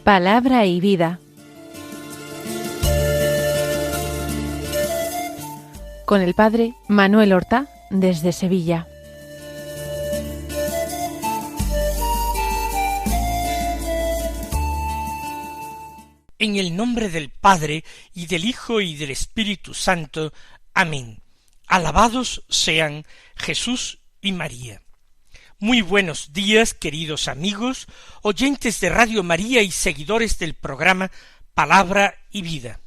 Palabra y vida. Con el padre Manuel Horta, desde Sevilla. En el nombre del Padre, y del Hijo, y del Espíritu Santo. Amén. Alabados sean Jesús y María. Muy buenos días, queridos amigos, oyentes de Radio María y seguidores del programa Palabra y Vida.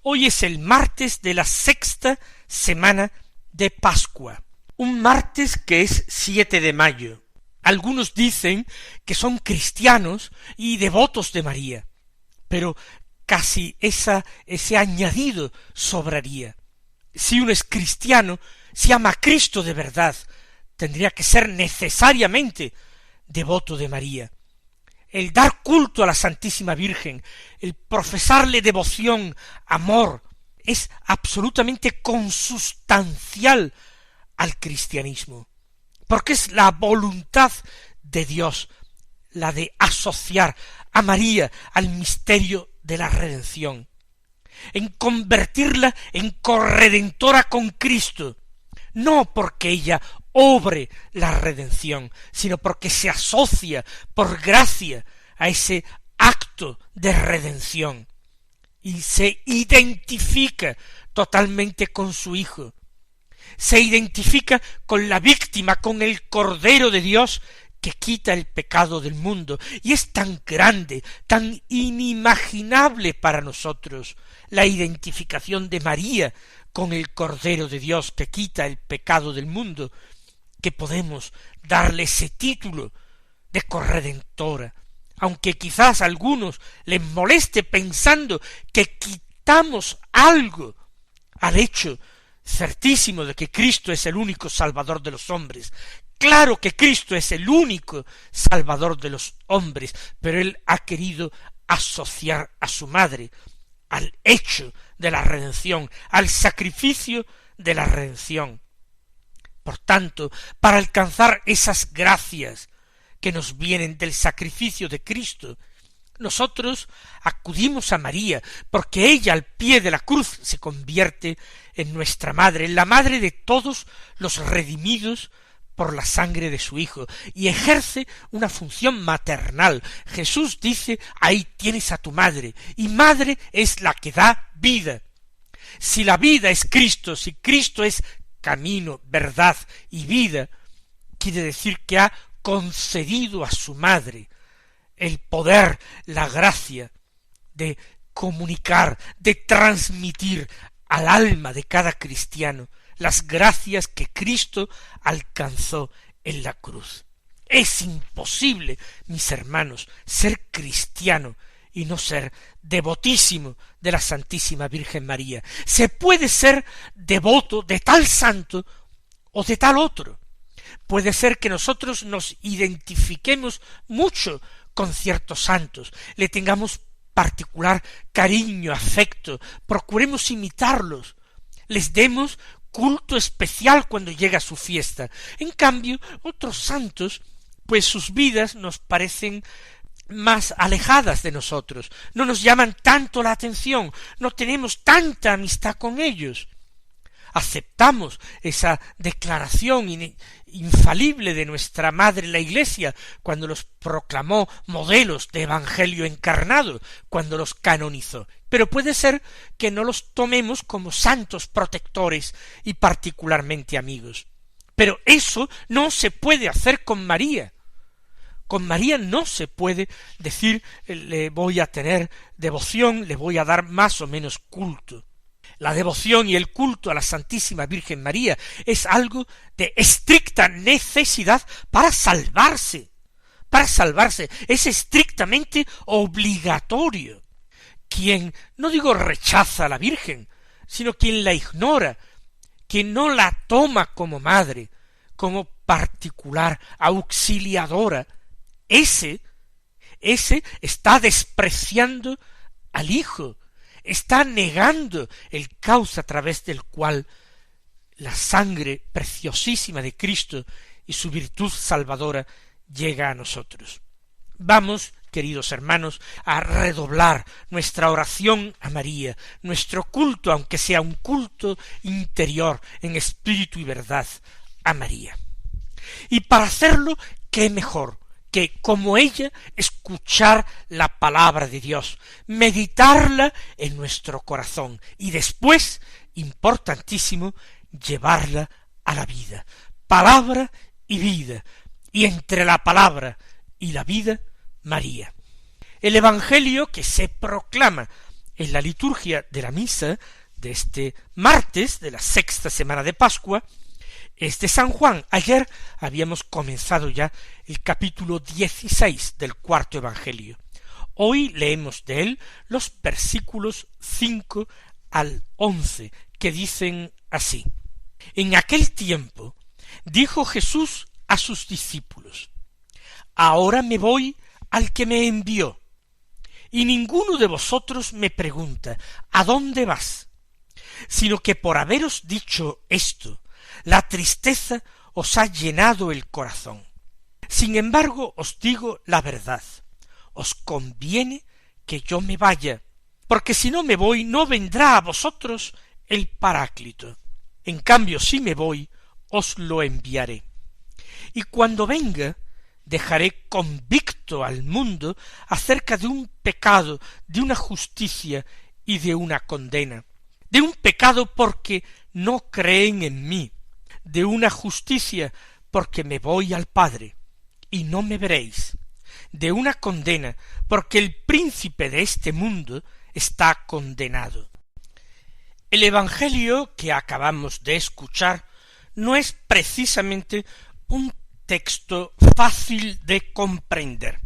Hoy es el martes de la sexta semana de Pascua, un martes que es 7 de mayo. Algunos dicen que son cristianos y devotos de María, pero casi ese añadido sobraría. Si uno es cristiano, si ama a Cristo de verdad, tendría que ser necesariamente devoto de María. El dar culto a la Santísima Virgen, el profesarle devoción, amor, es absolutamente consustancial al cristianismo, porque es la voluntad de Dios la de asociar a María al misterio de la redención, en convertirla en corredentora con Cristo, no porque ella obre la redención, sino porque se asocia por gracia a ese acto de redención y se identifica totalmente con su Hijo, se identifica con la víctima, con el Cordero de Dios que quita el pecado del mundo, y es tan grande, tan inimaginable para nosotros la identificación de María con el Cordero de Dios que quita el pecado del mundo, que podemos darle ese título de corredentora, aunque quizás a algunos les moleste pensando que quitamos algo al hecho certísimo de que Cristo es el único Salvador de los hombres. Claro que Cristo es el único Salvador de los hombres, pero Él ha querido asociar a su madre al hecho de la redención, al sacrificio de la redención. Por tanto, para alcanzar esas gracias que nos vienen del sacrificio de Cristo, nosotros acudimos a María, porque ella al pie de la cruz se convierte en nuestra madre, en la madre de todos los redimidos por la sangre de su Hijo, y ejerce una función maternal. Jesús dice: ahí tienes a tu madre, y madre es la que da vida. Si la vida es Cristo, si Cristo es camino, verdad y vida, quiere decir que ha concedido a su madre el poder, la gracia de comunicar, de transmitir al alma de cada cristiano las gracias que Cristo alcanzó en la cruz. Es imposible, mis hermanos, ser cristiano y no ser devotísimo de la Santísima Virgen María. Se puede ser devoto de tal santo o de tal otro. Puede ser que nosotros nos identifiquemos mucho con ciertos santos, le tengamos particular cariño, afecto, procuremos imitarlos, les demos culto especial cuando llega su fiesta. En cambio, otros santos, pues sus vidas nos parecen más alejadas de nosotros, no nos llaman tanto la atención, no tenemos tanta amistad con ellos. Aceptamos esa declaración infalible de nuestra Madre la Iglesia cuando los proclamó modelos de evangelio encarnado, cuando los canonizó. Pero puede ser que no los tomemos como santos protectores y particularmente amigos. Pero eso no se puede hacer con María. Con María no se puede decir le voy a tener devoción, le voy a dar más o menos culto. La devoción y el culto a la Santísima Virgen María es algo de estricta necesidad para salvarse. Es estrictamente obligatorio. Quien, no digo rechaza a la Virgen, sino quien la ignora, quien no la toma como madre, como particular auxiliadora, ese está despreciando al Hijo, está negando el cauce a través del cual la sangre preciosísima de Cristo y su virtud salvadora llega a nosotros. Vamos, queridos hermanos, a redoblar nuestra oración a María, nuestro culto, aunque sea un culto interior, en espíritu y verdad, a María. Y para hacerlo, ¿qué mejor que, como ella, escuchar la palabra de Dios, meditarla en nuestro corazón y después, importantísimo, llevarla a la vida? Palabra y vida, y entre la palabra y la vida, María. El Evangelio que se proclama en la liturgia de la misa de este martes de la sexta semana de Pascua es de San Juan. Ayer habíamos comenzado ya el capítulo 16 del cuarto Evangelio. Hoy leemos de él los versículos 5 al 11, que dicen así: En aquel tiempo dijo Jesús a sus discípulos: Ahora me voy al que me envió, y ninguno de vosotros me pregunta: ¿a dónde vas? Sino que por haberos dicho esto, la tristeza os ha llenado el corazón. Sin embargo, os digo la verdad, os conviene que yo me vaya, porque si no me voy, no vendrá a vosotros el Paráclito. En cambio, si me voy, os lo enviaré. Y cuando venga, dejaré convicto al mundo acerca de un pecado, de una justicia y de una condena. De un pecado porque no creen en mí, de una justicia porque me voy al Padre y no me veréis, de una condena porque el príncipe de este mundo está condenado. El Evangelio que acabamos de escuchar no es precisamente un texto fácil de comprender.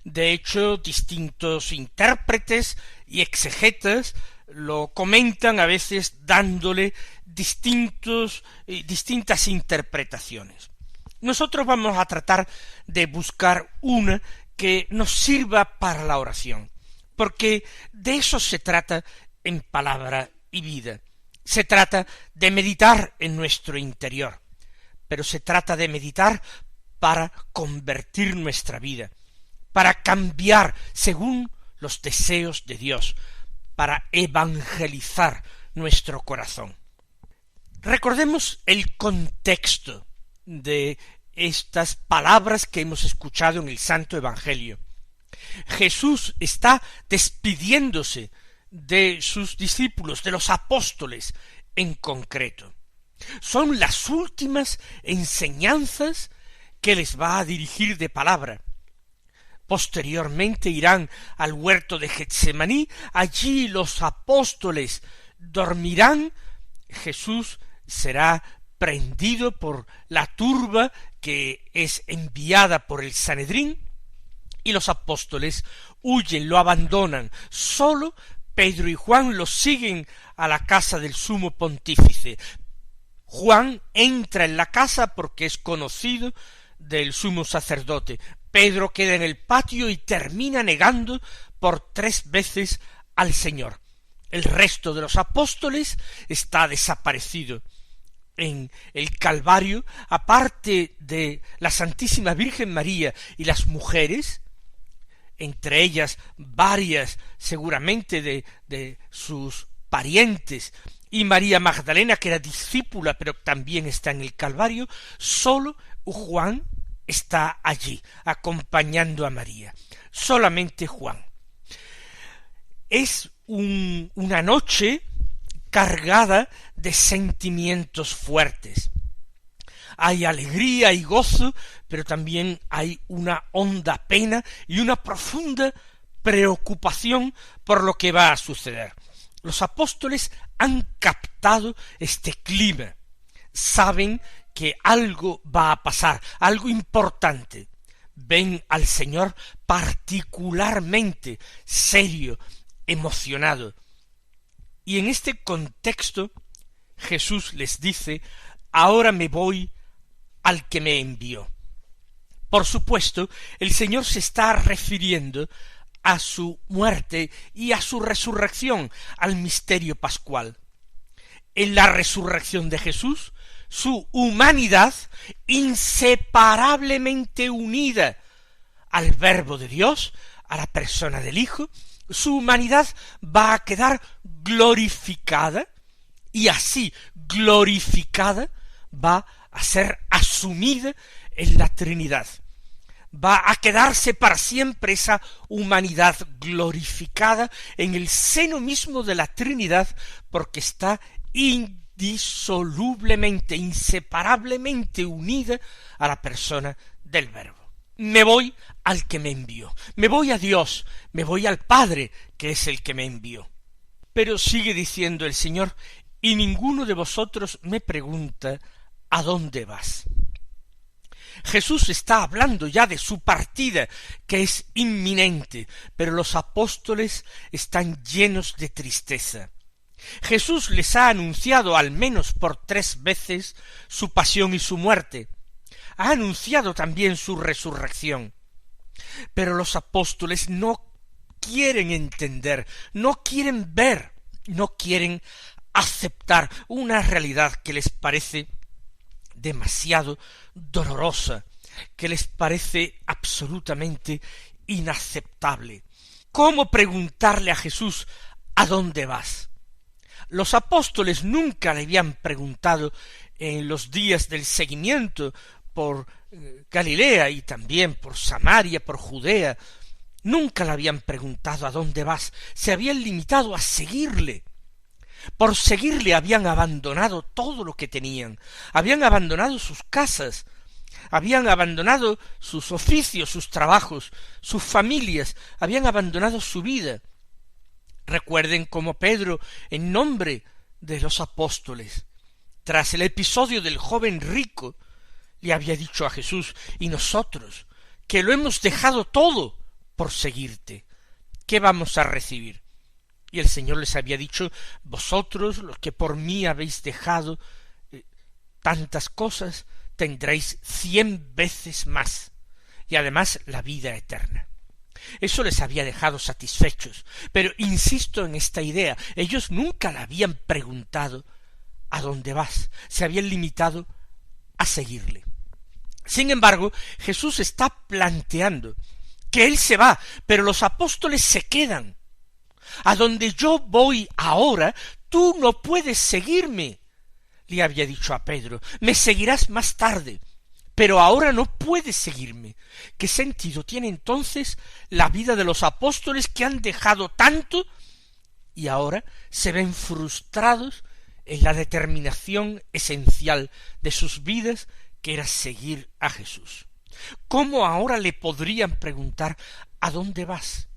De hecho, distintos intérpretes y exegetas lo comentan a veces dándole distintas interpretaciones. Nosotros vamos a tratar de buscar una que nos sirva para la oración, porque de eso se trata en Palabra y Vida. Se trata de meditar en nuestro interior, pero se trata de meditar para convertir nuestra vida, para cambiar según los deseos de Dios, para evangelizar nuestro corazón. Recordemos el contexto de estas palabras que hemos escuchado en el Santo Evangelio. Jesús está despidiéndose de sus discípulos, de los apóstoles en concreto. Son las últimas enseñanzas que les va a dirigir de palabra. Posteriormente irán al huerto de Getsemaní, allí los apóstoles dormirán, Jesús será prendido por la turba que es enviada por el Sanedrín, y los apóstoles huyen, lo abandonan. Sólo Pedro y Juan los siguen a la casa del sumo pontífice. Juan entra en la casa porque es conocido del sumo sacerdote. Pedro queda en el patio y termina negando por 3 veces al Señor. El resto de los apóstoles está desaparecido. En el Calvario, aparte de la Santísima Virgen María y las mujeres, entre ellas varias seguramente de sus parientes, y María Magdalena, que era discípula pero también está en el Calvario, sólo Juan está allí, acompañando a María. Solamente Juan. Es una noche cargada de sentimientos fuertes. Hay alegría y gozo, pero también hay una honda pena y una profunda preocupación por lo que va a suceder. Los apóstoles han captado este clima, saben que algo va a pasar, algo importante. Ven al Señor particularmente serio, emocionado. Y en este contexto Jesús les dice: ahora me voy al que me envió. Por supuesto, el Señor se está refiriendo a su muerte y a su resurrección, al misterio pascual. En la resurrección de Jesús, su humanidad, inseparablemente unida al Verbo de Dios, a la persona del Hijo, su humanidad va a quedar glorificada, y así glorificada va a ser asumida en la Trinidad. Va a quedarse para siempre esa humanidad glorificada en el seno mismo de la Trinidad, porque está indisolublemente, inseparablemente unida a la persona del Verbo. Me voy al que me envió, me voy a Dios, me voy al Padre, que es el que me envió. Pero sigue diciendo el Señor, y ninguno de vosotros me pregunta, ¿a dónde vas? Jesús está hablando ya de su partida, que es inminente, pero los apóstoles están llenos de tristeza. Jesús les ha anunciado al menos por 3 veces su pasión y su muerte. Ha anunciado también su resurrección. Pero los apóstoles no quieren entender, no quieren ver, no quieren aceptar una realidad que les parece demasiado dolorosa, que les parece absolutamente inaceptable. ¿Cómo preguntarle a Jesús ¿a dónde vas? Los apóstoles nunca le habían preguntado en los días del seguimiento por Galilea y también por Samaria, por Judea. Nunca le habían preguntado ¿a dónde vas? Se habían limitado a seguirle. Por seguirle habían abandonado todo lo que tenían, habían abandonado sus casas, habían abandonado sus oficios, sus trabajos, sus familias, habían abandonado su vida. Recuerden cómo Pedro, en nombre de los apóstoles, tras el episodio del joven rico, le había dicho a Jesús, y nosotros, que lo hemos dejado todo por seguirte, ¿qué vamos a recibir? Y el Señor les había dicho, vosotros, los que por mí habéis dejado tantas cosas, tendréis 100 veces más, y además la vida eterna. Eso les había dejado satisfechos, pero insisto en esta idea, ellos nunca le habían preguntado ¿a dónde vas? Se habían limitado a seguirle. Sin embargo, Jesús está planteando que Él se va, pero los apóstoles se quedan. A donde yo voy ahora, tú no puedes seguirme, le había dicho a Pedro, me seguirás más tarde, pero ahora no puedes seguirme. ¿Qué sentido tiene entonces la vida de los apóstoles que han dejado tanto y ahora se ven frustrados en la determinación esencial de sus vidas, que era seguir a Jesús? ¿Cómo ahora le podrían preguntar ¿a dónde vas?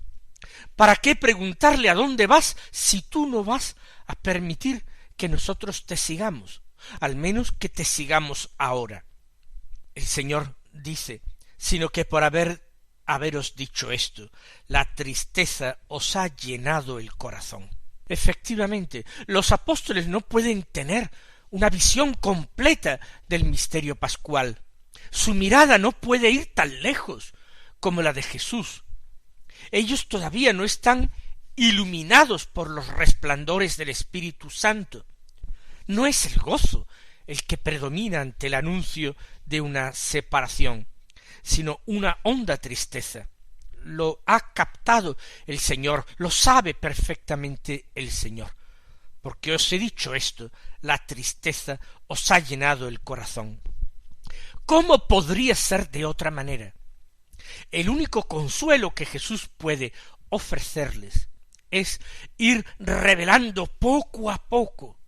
¿Para qué preguntarle a dónde vas si tú no vas a permitir que nosotros te sigamos? Al menos que te sigamos ahora. El Señor dice, sino que por haberos dicho esto, la tristeza os ha llenado el corazón. Efectivamente, los apóstoles no pueden tener una visión completa del misterio pascual. Su mirada no puede ir tan lejos como la de Jesús. Ellos todavía no están iluminados por los resplandores del Espíritu Santo. No es el gozo el que predomina ante el anuncio de una separación, sino una honda tristeza. Lo ha captado el Señor, lo sabe perfectamente el Señor. Porque os he dicho esto, la tristeza os ha llenado el corazón. ¿Cómo podría ser de otra manera? El único consuelo que Jesús puede ofrecerles es ir revelando poco a poco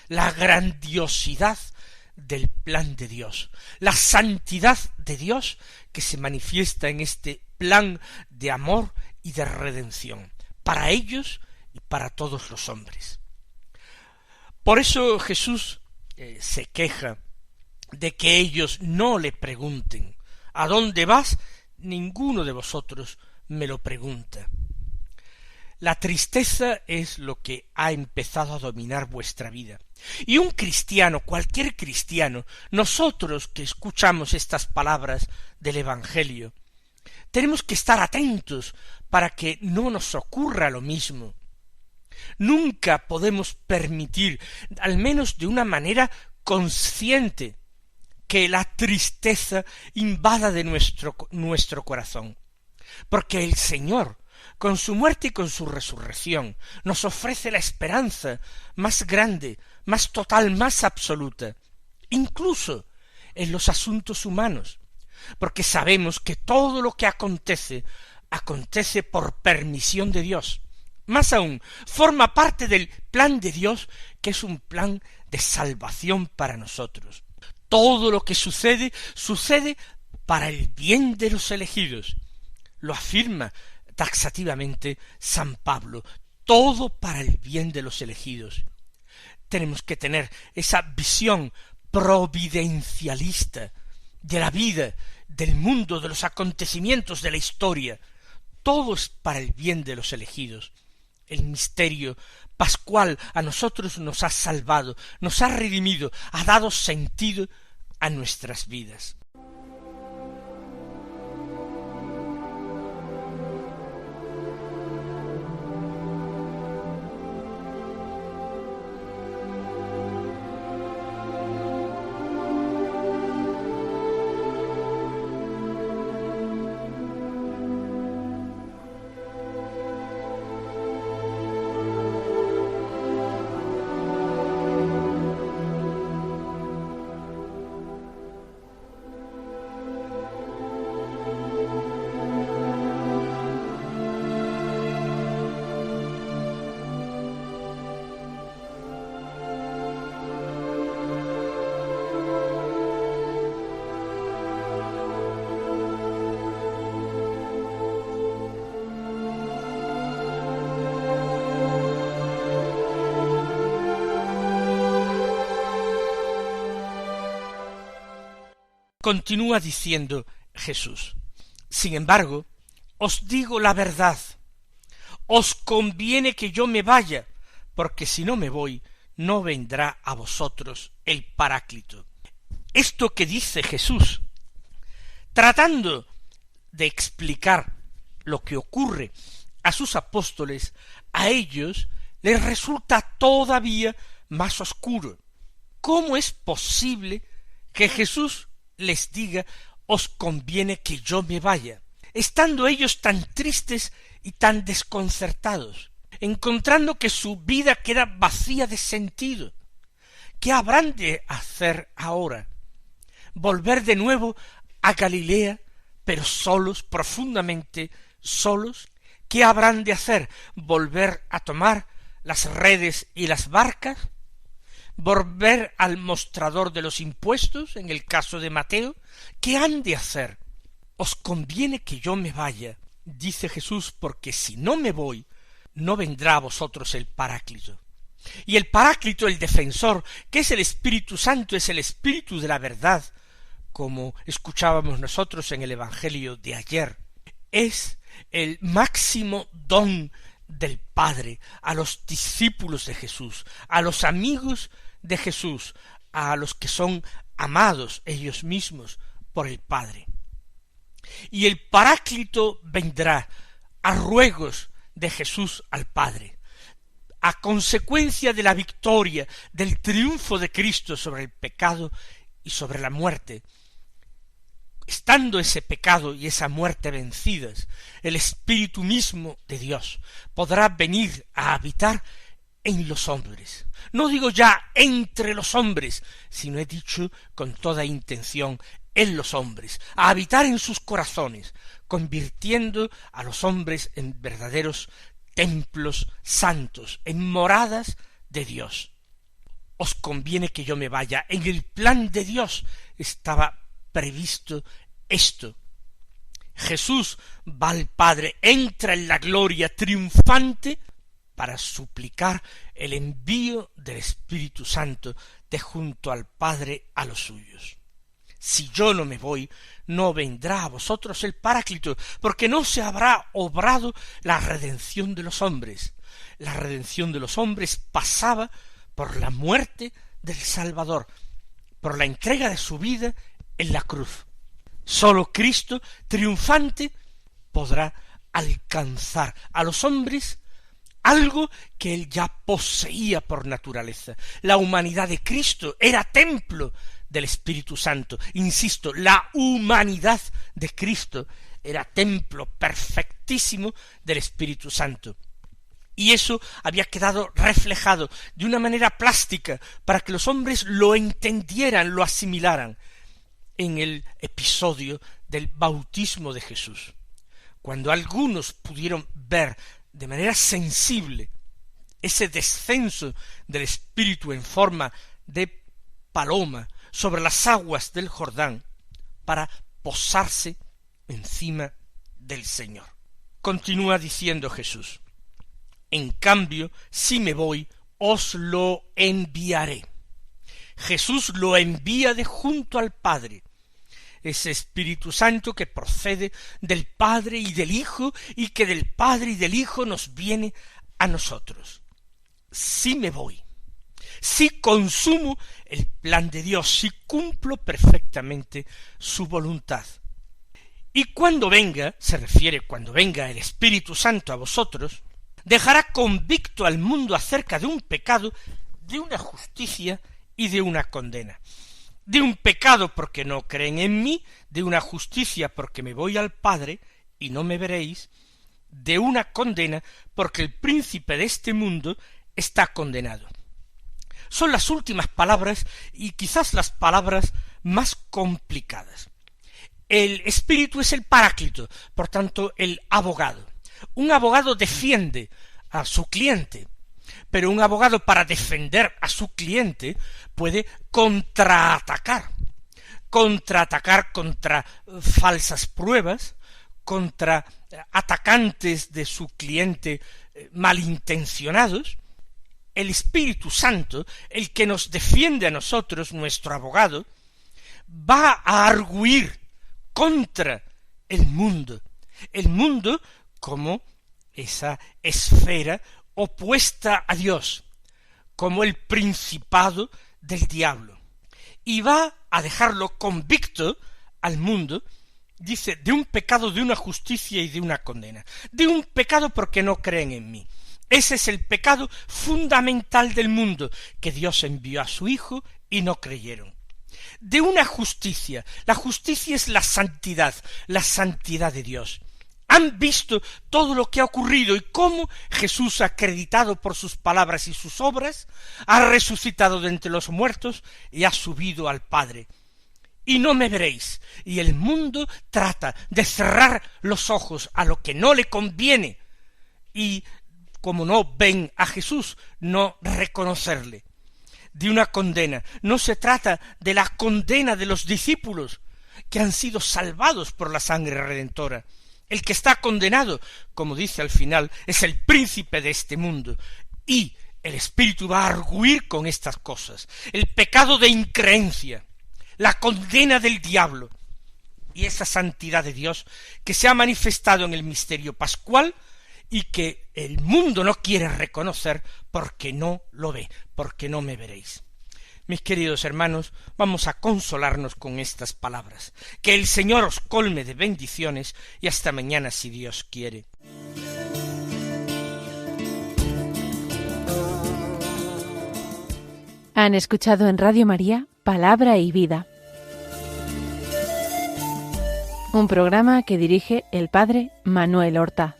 la grandiosidad del plan de Dios, la santidad de Dios que se manifiesta en este plan de amor y de redención, para ellos y para todos los hombres. Por eso Jesús se queja de que ellos no le pregunten ¿a dónde vas? Ninguno de vosotros me lo pregunta. La tristeza es lo que ha empezado a dominar vuestra vida. Y un cristiano, cualquier cristiano, nosotros que escuchamos estas palabras del Evangelio, Tenemos que estar atentos para que no nos ocurra lo mismo. Nunca podemos permitir, al menos de una manera consciente, que la tristeza invada de nuestro corazón. Porque el Señor, con su muerte y con su resurrección, nos ofrece la esperanza más grande, más total, más absoluta, incluso en los asuntos humanos, porque sabemos que todo lo que acontece por permisión de Dios. Más aún, forma parte del plan de Dios, que es un plan de salvación para nosotros. Todo lo que sucede para el bien de los elegidos. Lo afirma taxativamente San Pablo, todo para el bien de los elegidos. Tenemos que tener esa visión providencialista de la vida, del mundo, de los acontecimientos de la historia. Todo es para el bien de los elegidos. El misterio pascual a nosotros nos ha salvado, nos ha redimido, ha dado sentido a nuestras vidas. Continúa diciendo Jesús: sin embargo, os digo la verdad, os conviene que yo me vaya, porque si no me voy, no vendrá a vosotros el Paráclito. Esto que dice Jesús, tratando de explicar lo que ocurre a sus apóstoles, a ellos les resulta todavía más oscuro. ¿Cómo es posible que Jesús les diga: os conviene que yo me vaya, estando ellos tan tristes y tan desconcertados, encontrando que su vida queda vacía de sentido? ¿Qué habrán de hacer ahora? ¿Volver de nuevo a Galilea, pero solos, profundamente solos? ¿Qué habrán de hacer? ¿Volver a tomar las redes y las barcas? ¿Volver al mostrador de los impuestos, en el caso de Mateo? ¿Qué han de hacer? Os conviene que yo me vaya, dice Jesús, porque si no me voy, no vendrá a vosotros el Paráclito. Y el Paráclito, el defensor, que es el Espíritu Santo, es el Espíritu de la verdad, como escuchábamos nosotros en el Evangelio de ayer. Es el máximo don del Padre a los discípulos de Jesús, a los amigos de Jesús, a los que son amados ellos mismos por el Padre. Y el Paráclito vendrá a ruegos de Jesús al Padre, a consecuencia de la victoria, del triunfo de Cristo sobre el pecado y sobre la muerte. Estando ese pecado y esa muerte vencidas, el Espíritu mismo de Dios podrá venir a habitar en los hombres. No digo ya entre los hombres, sino he dicho con toda intención en los hombres, a habitar en sus corazones, convirtiendo a los hombres en verdaderos templos santos, en moradas de Dios. Os conviene que yo me vaya. En el plan de Dios estaba previsto esto. Jesús va al Padre, entra en la gloria triunfante para suplicar el envío del Espíritu Santo de junto al Padre a los suyos. Si yo no me voy, no vendrá a vosotros el Paráclito, porque no se habrá obrado la redención de los hombres. La redención de los hombres pasaba por la muerte del Salvador, por la entrega de su vida en la cruz. Sólo Cristo, triunfante, podrá alcanzar a los hombres algo que él ya poseía por naturaleza. La humanidad de Cristo era templo del Espíritu Santo. Insisto, la humanidad de Cristo era templo perfectísimo del Espíritu Santo. Y eso había quedado reflejado de una manera plástica para que los hombres lo entendieran, lo asimilaran en el episodio del bautismo de Jesús. Cuando algunos pudieron ver de manera sensible ese descenso del Espíritu en forma de paloma sobre las aguas del Jordán para posarse encima del Señor. Continúa diciendo Jesús: en cambio, si me voy, os lo enviaré. Jesús lo envía de junto al Padre, ese Espíritu Santo que procede del Padre y del Hijo, y que del Padre y del Hijo nos viene a nosotros. Si me voy, si consumo el plan de Dios, si cumplo perfectamente su voluntad. Y cuando venga, se refiere cuando venga el Espíritu Santo a vosotros, dejará convicto al mundo acerca de un pecado, de una justicia y de una condena. De un pecado porque no creen en mí, de una justicia porque me voy al Padre y no me veréis, de una condena porque el príncipe de este mundo está condenado. Son las últimas palabras y quizás las palabras más complicadas. El Espíritu es el Paráclito, por tanto el abogado. Un abogado defiende a su cliente, pero un abogado para defender a su cliente puede contraatacar contra falsas pruebas, contra atacantes de su cliente malintencionados. El Espíritu Santo, el que nos defiende a nosotros, nuestro abogado, va a arguir contra el mundo como esa esfera opuesta a Dios, como el principado del diablo, y va a dejarlo convicto al mundo, dice, de un pecado, de una justicia y de una condena. De un pecado porque no creen en mí. Ese es el pecado fundamental del mundo, que Dios envió a su Hijo y no creyeron. De una justicia, la justicia es la santidad de Dios. Han visto todo lo que ha ocurrido y cómo Jesús, acreditado por sus palabras y sus obras, ha resucitado de entre los muertos y ha subido al Padre. Y no me veréis. Y el mundo trata de cerrar los ojos a lo que no le conviene y, como no ven a Jesús, no reconocerle. De una condena. No se trata de la condena de los discípulos que han sido salvados por la sangre redentora. El que está condenado, como dice al final, es el príncipe de este mundo, y el Espíritu va a arguir con estas cosas. El pecado de increencia, la condena del diablo, y esa santidad de Dios que se ha manifestado en el misterio pascual y que el mundo no quiere reconocer porque no lo ve, porque no me veréis. Mis queridos hermanos, vamos a consolarnos con estas palabras. Que el Señor os colme de bendiciones y hasta mañana si Dios quiere. Han escuchado en Radio María Palabra y Vida, un programa que dirige el Padre Manuel Horta.